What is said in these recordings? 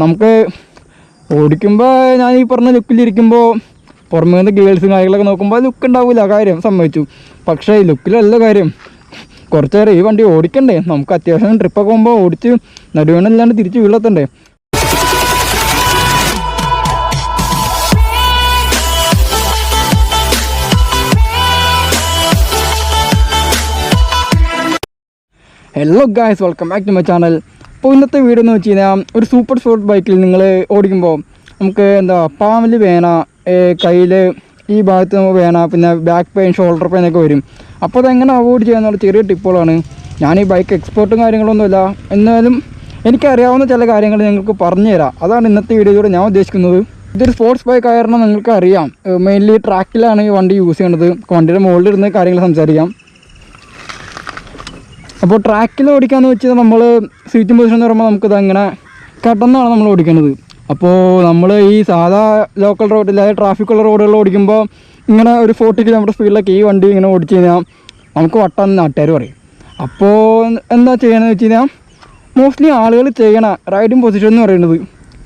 നമുക്ക് ഓടിക്കുമ്പോൾ ഞാൻ ഈ പറഞ്ഞ ലുക്കിലിരിക്കുമ്പോൾ പുറമേ നിന്ന് ഗേൾസും കാര്യങ്ങളൊക്കെ നോക്കുമ്പോൾ ലുക്ക് ഉണ്ടാവില്ല, കാര്യം സമ്മതിച്ചു. പക്ഷേ ഈ ലുക്കിലല്ല കാര്യം. കുറച്ച് നേരം ഈ വണ്ടി ഓടിക്കണ്ടേ, നമുക്ക് അത്യാവശ്യം ട്രിപ്പൊക്കെ പോകുമ്പോൾ ഓടിച്ച് നടുവേണല്ലാണ്ട് തിരിച്ച് വീഴത്തണ്ടേ. Hello guys, welcome back to my channel. അപ്പോൾ ഇന്നത്തെ വീഡിയോ എന്ന് വെച്ച് കഴിഞ്ഞാൽ ഒരു സൂപ്പർ സ്പോർട്ട് ബൈക്കിൽ നിങ്ങൾ ഓടിക്കുമ്പോൾ നമുക്ക് പാമിൽ വേന, കയ്യിൽ ഈ ഭാഗത്ത് വേന, പിന്നെ ബാക്ക് പെയിൻ, ഷോൾഡർ പെയിൻ ഒക്കെ വരും. അപ്പോൾ അതെങ്ങനെ അവോയ്ഡ് ചെയ്യാന്നുള്ള ചെറിയ ടിപ്പുകളാണ്. ഞാൻ ഈ ബൈക്ക് എക്സ്പേർട്ടും കാര്യങ്ങളൊന്നുമില്ല, എന്നാലും എനിക്കറിയാവുന്ന ചില കാര്യങ്ങൾ നിങ്ങൾക്ക് പറഞ്ഞു തരാം. അതാണ് ഇന്നത്തെ വീഡിയോയിലൂടെ ഞാൻ ഉദ്ദേശിക്കുന്നത്. ഇതൊരു സ്പോർട്സ് ബൈക്ക് ആയിരുന്നു, നിങ്ങൾക്ക് അറിയാം. മെയിൻലി ട്രാക്കിലാണ് ഈ വണ്ടി യൂസ് ചെയ്യുന്നത്. വണ്ടിയുടെ മുകളിൽ ഇരുന്ന് കാര്യങ്ങൾ സംസാരിക്കാം. അപ്പോൾ ട്രാക്കിൽ ഓടിക്കാമെന്ന് വെച്ചാൽ നമ്മൾ സീറ്റിംഗ് പൊസിഷൻ എന്ന് പറയുമ്പോൾ നമുക്കിത് അങ്ങനെ കടന്നാണ് നമ്മൾ ഓടിക്കുന്നത്. അപ്പോൾ നമ്മൾ ഈ സാധാ ലോക്കൽ റോഡിൽ, അതായത് ട്രാഫിക്കുള്ള റോഡുകളിൽ ഓടിക്കുമ്പോൾ ഇങ്ങനെ ഒരു 40 km സ്പീഡിലൊക്കെ ഈ വണ്ടി ഇങ്ങനെ ഓടിച്ചു കഴിഞ്ഞാൽ നമുക്ക് വട്ടാന്ന് നാട്ടുകാർ പറയും. അപ്പോൾ എന്താ ചെയ്യണമെന്ന് വെച്ച് കഴിഞ്ഞാൽ മോസ്റ്റ്ലി ആളുകൾ ചെയ്യണ റൈഡിങ് പൊസിഷൻ എന്ന് പറയുന്നത്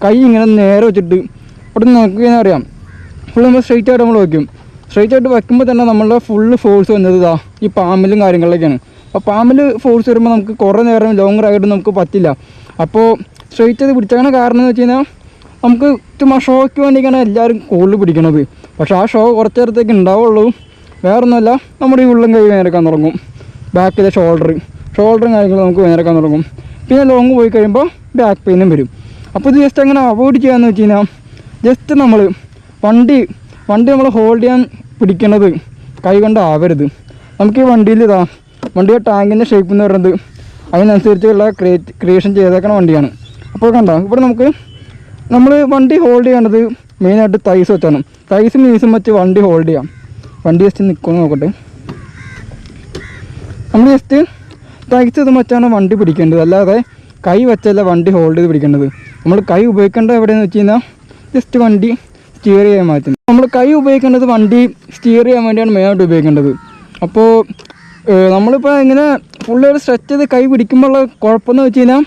കൈ ഇങ്ങനെ നേരെ വെച്ചിട്ട് അവിടെ നമുക്ക് കഴിഞ്ഞാൽ അറിയാം, ഫുൾ നമ്മൾ സ്ട്രെയിറ്റ് ആയിട്ട് നമ്മൾ വയ്ക്കും. സ്ട്രെയിറ്റ് ആയിട്ട് വയ്ക്കുമ്പോൾ തന്നെ നമ്മളുടെ ഫുള്ള് ഫോഴ്സ് വന്നത് ഈ പാമ്പിലും കാര്യങ്ങളിലൊക്കെയാണ്. അപ്പോൾ പാമ്പിൽ ഫോഴ്സ് വരുമ്പോൾ നമുക്ക് കുറേ നേരം ലോങ് റൈഡ് നമുക്ക് പറ്റില്ല. അപ്പോൾ സ്ട്രെയിറ്റ് ചെയ്ത് പിടിച്ചാണ് കാരണം എന്ന് വെച്ച് കഴിഞ്ഞാൽ നമുക്ക് ചുമ്മാ ഷോയ്ക്ക് വേണ്ടിയിട്ടാണ് എല്ലാവരും കൂടുതൽ പിടിക്കണത്. പക്ഷേ ആ ഷോ കുറച്ച് നേരത്തേക്ക് ഉണ്ടാവുള്ളൂ. വേറൊന്നുമല്ല, നമ്മുടെ ഈ ഉള്ളം കൈ വേനക്കാൻ തുടങ്ങും, ബാക്കിലെ ഷോൾഡറും കാര്യങ്ങളും നമുക്ക് വേനക്കാൻ തുടങ്ങും. പിന്നെ ലോങ് പോയി കഴിയുമ്പോൾ ബാക്ക് പെയിനും വരും. അപ്പോൾ ഇത് ജസ്റ്റ് അങ്ങനെ അവോയ്ഡ് ചെയ്യാമെന്ന് വെച്ച് കഴിഞ്ഞാൽ ജസ്റ്റ് നമ്മൾ വണ്ടി നമ്മൾ ഹോൾഡ് ചെയ്യാൻ പിടിക്കണത് കൈ കൊണ്ടാവരുത്. നമുക്ക് ഈ വണ്ടിയുടെ ടാങ്കിൻ്റെ ഷേപ്പ് എന്ന് പറയുന്നത് അതിനനുസരിച്ചുള്ള ക്രിയേഷൻ ചെയ്തേക്കണ വണ്ടിയാണ്. അപ്പോൾ കണ്ടോ, ഇവിടെ നമ്മൾ വണ്ടി ഹോൾഡ് ചെയ്യേണ്ടത് മെയിനായിട്ട് തൈസ് വെച്ചാണ്. തൈസും മീസും വെച്ച് വണ്ടി ഹോൾഡ് ചെയ്യാം. വണ്ടി ജസ്റ്റ് നിൽക്കുമെന്ന് നോക്കട്ടെ. നമ്മൾ ജസ്റ്റ് തൈസ് ഇതും വെച്ചാണ് വണ്ടി പിടിക്കേണ്ടത്, അല്ലാതെ കൈ വെച്ചല്ല വണ്ടി ഹോൾഡ് ചെയ്ത് പിടിക്കേണ്ടത്. നമ്മൾ കൈ ഉപയോഗിക്കേണ്ടത് എവിടെയെന്ന് വെച്ച് കഴിഞ്ഞാൽ ജസ്റ്റ് വണ്ടി സ്റ്റിയർ ചെയ്യാൻ മാറ്റും. നമ്മൾ കൈ ഉപയോഗിക്കേണ്ടത് വണ്ടി സ്റ്റിയർ ചെയ്യാൻ വേണ്ടിയാണ് മെയിനായിട്ട് ഉപയോഗിക്കേണ്ടത്. അപ്പോൾ നമ്മളിപ്പോൾ ഇങ്ങനെ ഫുള്ളൊരു സ്ട്രെച്ച് ചെയ്ത് കൈ പിടിക്കുമ്പോഴുള്ള കുഴപ്പമെന്ന് വെച്ച് കഴിഞ്ഞാൽ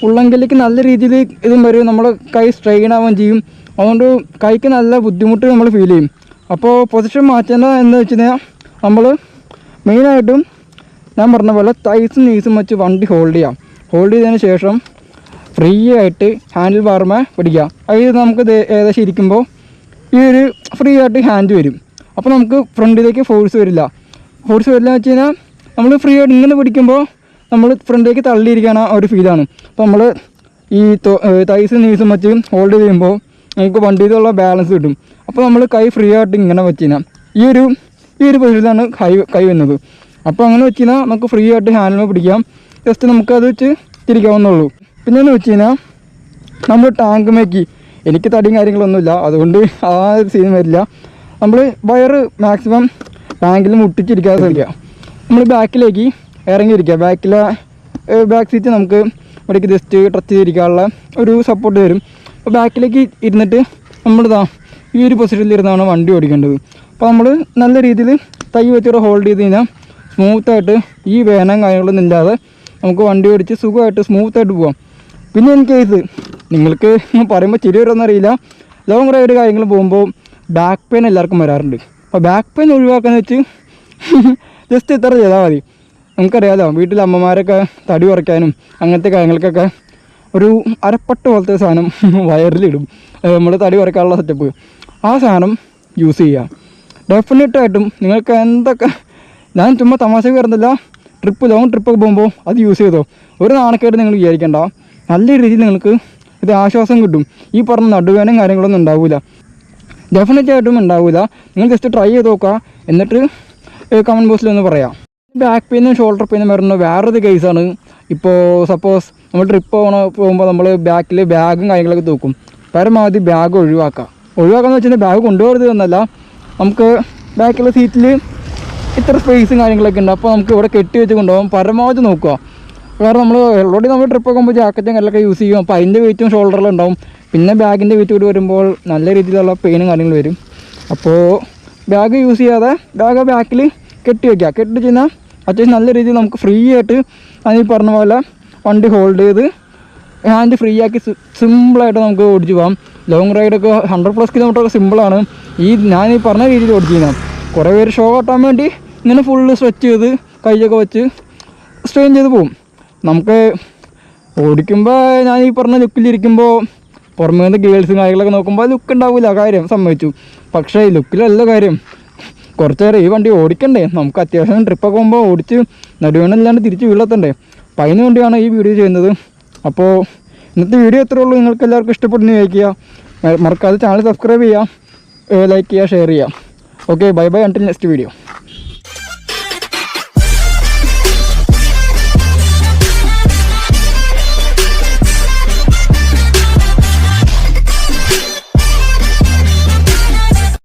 ഉള്ളെങ്കിലേക്ക് നല്ല രീതിയിൽ ഇതും വരും, നമ്മൾ കൈ സ്ട്രെയിൻ ആവുകയും ചെയ്യും. അതുകൊണ്ട് കൈക്ക് നല്ല ബുദ്ധിമുട്ട് നമ്മൾ ഫീൽ ചെയ്യും. അപ്പോൾ പൊസിഷൻ മാറ്റേണ്ടത് എന്ന് വെച്ച് കഴിഞ്ഞാൽ നമ്മൾ മെയിനായിട്ടും ഞാൻ പറഞ്ഞ പോലെ തൈസും നീസും വെച്ച് വണ്ടി ഹോൾഡ് ചെയ്തതിന് ശേഷം ഫ്രീ ആയിട്ട് ഹാൻഡിൽ ബാർമേ പിടിക്കുക. അതിൽ നമുക്ക് ഏകദേശം ഇരിക്കുമ്പോൾ ഈ ഒരു ഫ്രീ ആയിട്ട് ഹാൻഡ് വരും. അപ്പോൾ നമുക്ക് ഫ്രണ്ടിലേക്ക് ഫോഴ്സ് വരില്ല എന്ന് വെച്ച് കഴിഞ്ഞാൽ നമ്മൾ ഫ്രീ ആയിട്ട് ഇങ്ങനെ പിടിക്കുമ്പോൾ നമ്മൾ ഫ്രണ്ടിലേക്ക് തള്ളിയിരിക്കാൻ ഒരു ഫീലാണ്. അപ്പോൾ നമ്മൾ ഈ തൈസും നീസും വെച്ച് ഹോൾഡ് ചെയ്യുമ്പോൾ നമുക്ക് വണ്ടിയിലുള്ള ബാലൻസ് കിട്ടും. അപ്പോൾ നമ്മൾ കൈ ഫ്രീ ആയിട്ട് ഇങ്ങനെ വെച്ച് കഴിഞ്ഞാൽ ഈ ഒരു പൊസിഷനിലാണ് കൈ വരുന്നത്. അപ്പോൾ അങ്ങനെ വെച്ച് കഴിഞ്ഞാൽ നമുക്ക് ഫ്രീ ആയിട്ട് ഹാൻഡിൽ പിടിക്കാം. ജസ്റ്റ് നമുക്കത് വെച്ച് തിരിക്കാവുന്നുള്ളൂ. പിന്നെ എന്ന് വെച്ച് കഴിഞ്ഞാൽ നമ്മൾ ടാങ്ക് മേക്ക്, എനിക്ക് തടിയും കാര്യങ്ങളൊന്നുമില്ല, അതുകൊണ്ട് ആ ഒരു സീൻ വരില്ല. നമ്മൾ വയറ് മാക്സിമം ടാങ്കിൽ മുട്ടിച്ചിരിക്കാതെ ശ്രമിക്കുക. നമ്മൾ ബാക്കിലേക്ക് ഇറങ്ങിയിരിക്കുക. ബാക്ക് സീറ്റ് നമുക്ക് ഇവിടേക്ക് ജസ്റ്റ് ടച്ച് ചെയ്തിരിക്കാനുള്ള ഒരു സപ്പോർട്ട് തരും. അപ്പോൾ ബാക്കിലേക്ക് ഇരുന്നിട്ട് ഈ ഒരു പൊസിഷനിലിരുന്നാണ് വണ്ടി ഓടിക്കേണ്ടത്. അപ്പോൾ നമ്മൾ നല്ല രീതിയിൽ തൈ വെച്ചിട്ട് ഹോൾഡ് ചെയ്ത് കഴിഞ്ഞാൽ സ്മൂത്തായിട്ട് ഈ വേനം കാര്യങ്ങളൊന്നും ഇല്ലാതെ നമുക്ക് വണ്ടി ഓടിച്ച് സുഖമായിട്ട് സ്മൂത്തായിട്ട് പോകാം. പിന്നെ ഇൻ കേസ് നിങ്ങൾക്ക് പറയുമ്പോൾ ചിരി വരുമെന്നറിയില്ല, ലോങ് റൈഡ് കാര്യങ്ങൾ പോകുമ്പോൾ ബാക്ക് പെയിൻ എല്ലാവർക്കും വരാറുണ്ട്. അപ്പോൾ ബാക്ക് പെയിൻ ഒഴിവാക്കാന്ന് വെച്ച് ജസ്റ്റ് ഇത്ര ചെയ്താൽ മതി. നമുക്കറിയാമല്ലോ, വീട്ടിൽ അമ്മമാരൊക്കെ തടി കുറയ്ക്കാനും അങ്ങനത്തെ കാര്യങ്ങൾക്കൊക്കെ ഒരു അരപ്പട്ട പോലത്തെ സാധനം വയറിലിടും, നമ്മൾ തടി കുറയ്ക്കാനുള്ള സെറ്റപ്പ്. ആ സാധനം യൂസ് ചെയ്യുക. ഡെഫിനറ്റായിട്ടും നിങ്ങൾക്ക് എന്തൊക്കെ, ഞാൻ ചുമ്മാ തമാശക്ക് വരുന്നില്ല, ലോങ് ട്രിപ്പൊക്കെ പോകുമ്പോൾ അത് യൂസ് ചെയ്തോ. ഒരു നാണക്കേട് നിങ്ങൾ വിചാരിക്കേണ്ട, നല്ല രീതിയിൽ നിങ്ങൾക്ക് ഇത് ആശ്വാസം കിട്ടും. ഈ പറഞ്ഞ നടുവേനും കാര്യങ്ങളൊന്നും ഉണ്ടാവില്ല, ഡെഫിനറ്റായിട്ടും ഉണ്ടാവില്ല. നിങ്ങൾ ജസ്റ്റ് ട്രൈ ചെയ്ത് നോക്കുക, എന്നിട്ട് കമൻറ്റ് ബോക്സിലൊന്ന് പറയാം. ബാക്ക് പെയിനും ഷോൾഡർ പെയിനും വരുന്ന വേറൊരു കേസാണ്. ഇപ്പോൾ സപ്പോസ് നമ്മൾ ട്രിപ്പ് പോകുമ്പോൾ നമ്മൾ ബാക്കിൽ ബാഗും കാര്യങ്ങളൊക്കെ തൂക്കും. പരമാവധി ബാഗ് ഒഴിവാക്കാന്ന് വെച്ചാൽ ബാഗ് കൊണ്ടുപോകരുത് എന്നല്ല, നമുക്ക് ബാക്കിലെ സീറ്റിൽ ഇത്ര സ്പേസും കാര്യങ്ങളൊക്കെ ഉണ്ട്. അപ്പോൾ നമുക്ക് ഇവിടെ കെട്ടി വെച്ച് കൊണ്ടുപോകാം. പരമാവധി നോക്കുക. കാരണം നമ്മൾ ഓൾറെഡി നമ്മൾ ട്രിപ്പ് പോകുമ്പോൾ ജാക്കറ്റും കാര്യങ്ങളൊക്കെ യൂസ് ചെയ്യും. അപ്പോൾ അതിൻ്റെ വെയിറ്റും ഷോൾഡറിലുണ്ടാവും. പിന്നെ ബാഗിൻ്റെ വെയിറ്റ് കൂടി വരുമ്പോൾ നല്ല രീതിയിലുള്ള പെയിനും കാര്യങ്ങൾ വരും. അപ്പോൾ ബാഗ് യൂസ് ചെയ്യാതെ ബാക്കിൽ കെട്ടി വയ്ക്കുക. കെട്ടി കഴിഞ്ഞാൽ അത്യാവശ്യം നല്ല രീതിയിൽ നമുക്ക് ഫ്രീ ആയിട്ട് ഈ പറഞ്ഞ പോലെ വണ്ടി ഹോൾഡ് ചെയ്ത് ഹാൻഡ് ഫ്രീ ആക്കി സിമ്പിളായിട്ട് നമുക്ക് ഓടിച്ച് പോകാം. ലോങ് റൈഡൊക്കെ 100+ കിലോമീറ്ററൊക്കെ സിമ്പിളാണ് ഞാൻ ഈ പറഞ്ഞ രീതിയിൽ ഓടിച്ച് കഴിഞ്ഞാൽ. കുറേ പേര് ഷോ കാട്ടാൻ വേണ്ടി ഇങ്ങനെ ഫുള്ള് സ്ട്രെച്ച് ചെയ്ത് കൈയൊക്കെ വെച്ച് സ്ട്രെയിൻ ചെയ്ത് പോകും. നമുക്ക് ഓടിക്കുമ്പോൾ ഞാൻ ഈ പറഞ്ഞ ലുക്കിലിരിക്കുമ്പോൾ പുറമേ നിന്ന് ഗേൾസും കാര്യങ്ങളൊക്കെ നോക്കുമ്പോൾ ലുക്ക് ഉണ്ടാവില്ല, കാര്യം സമ്മതിച്ചു. പക്ഷേ ഈ ലുക്കിലല്ല കാര്യം. കുറച്ച് നേരം ഈ വണ്ടി ഓടിക്കണ്ടേ, നമുക്ക് അത്യാവശ്യം ട്രിപ്പൊക്കെ പോകുമ്പോൾ ഓടിച്ച് നടുവേണല്ലാണ്ട് തിരിച്ച് വീഴത്തണ്ടേ. അപ്പം അതിന് വേണ്ടിയാണ് ഈ വീഡിയോ ചെയ്യുന്നത്. അപ്പോൾ ഇന്നത്തെ വീഡിയോ എത്രയേ ഉള്ളൂ. നിങ്ങൾക്ക് എല്ലാവർക്കും ഇഷ്ടപ്പെടുന്ന ചോദിക്കുക, മറക്കാതെ ചാനൽ സബ്സ്ക്രൈബ് ചെയ്യുക, ലൈക്ക് ചെയ്യുക, ഷെയർ ചെയ്യുക. Okay, bye bye, until next video.